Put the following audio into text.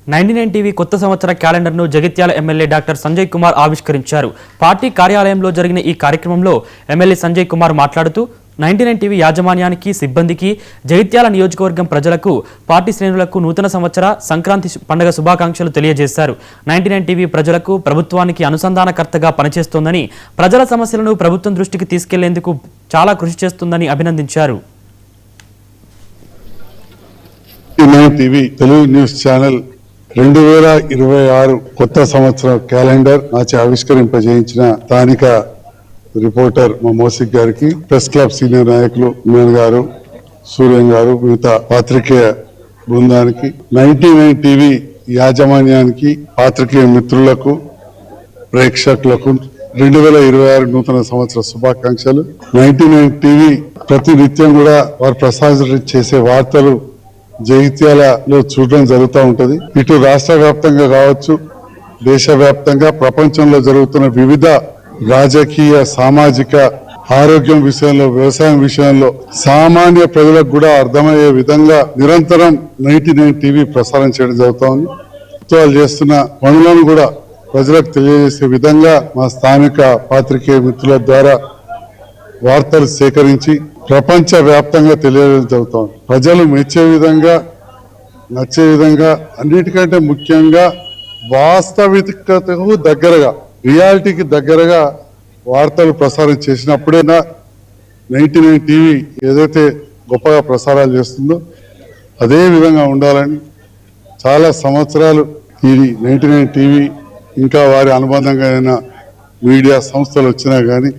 99 TV కొత్త సంవత్సర క్యాలెండర్ను Jagtial MLA doctor Sanjay Kumar ఆవిష్కరించారు. పార్టీ కార్యాలయంలో జరిగిన ఈ కార్యక్రమంలో ఎమ్మెల్యే సంజయ్ కుమార్ మాట్లాడుతూ 99 టీవీ యాజమాన్యానికి, సిబ్బందికి, జగిత్యాల నియోజకవర్గం ప్రజలకు, పార్టీ శ్రేణులకు నూతన సంవత్సర, సంక్రాంతి పండుగ శుభాకాంక్షలు తెలియజేశారు. 99 టీవీ ప్రజలకు, ప్రభుత్వానికి అనుసంధానకర్తగా పనిచేస్తోందని, ప్రజల సమస్యలను ప్రభుత్వం దృష్టికి తీసుకెళ్లేందుకు చాలా కృషి చేస్తుందని అభినందించారు. టీవీ తెలుగు న్యూస్ ఛానల్ 2026 కొత్త సంవత్సరం క్యాలెండర్ నాచి ఆవిష్కరింపజేయించిన స్థానిక రిపోర్టర్ మా మోసిక్ గారికి, ప్రెస్ క్లబ్ సీనియర్ నాయకులు మీన్ గారు, సూర్యం గారు, మిగతా పాత్రికేయ బృందానికి, 99 టీవీ యాజమాన్యానికి, పాత్రికేయ మిత్రులకు, ప్రేక్షకులకు 2026 నూతన సంవత్సర శుభాకాంక్షలు. 99 టీవీ ప్రతి నిత్యం కూడా వారు ప్రసారం చేసే వార్తలు జగిత్యాలలో చూడడం జరుగుతూ ఉంటది. ఇటు రాష్ట్ర వ్యాప్తంగా కావచ్చు, దేశవ్యాప్తంగా, ప్రపంచంలో జరుగుతున్న వివిధ రాజకీయ, సామాజిక, ఆరోగ్యం విషయంలో, వ్యవసాయం విషయంలో సామాన్య ప్రజలకు కూడా అర్థమయ్యే విధంగా నిరంతరం 99 టీవీ ప్రసారం చేయడం జరుగుతూ ఉంది. ప్రభుత్వాలు చేస్తున్న పనులను కూడా ప్రజలకు తెలియజేసే విధంగా మా స్థానిక పాత్రికేయ మిత్రుల ద్వారా వార్తలు సేకరించి ప్రపంచ వ్యాప్తంగా తెలియజేయడం జరుగుతుంది. ప్రజలు మెచ్చే విధంగా, నచ్చే విధంగా, అన్నిటికంటే ముఖ్యంగా వాస్తవికతకు దగ్గరగా, రియాలిటీకి దగ్గరగా వార్తలు ప్రసారం చేసినప్పుడైనా 99 టీవీ ఏదైతే గొప్పగా ప్రసారాలు చేస్తుందో అదే విధంగా ఉండాలని చాలా సంవత్సరాలు ఇది 99 టీవీ ఇంకా వారి అనుబంధంగా అయిన మీడియా సంస్థలు వచ్చినా కానీ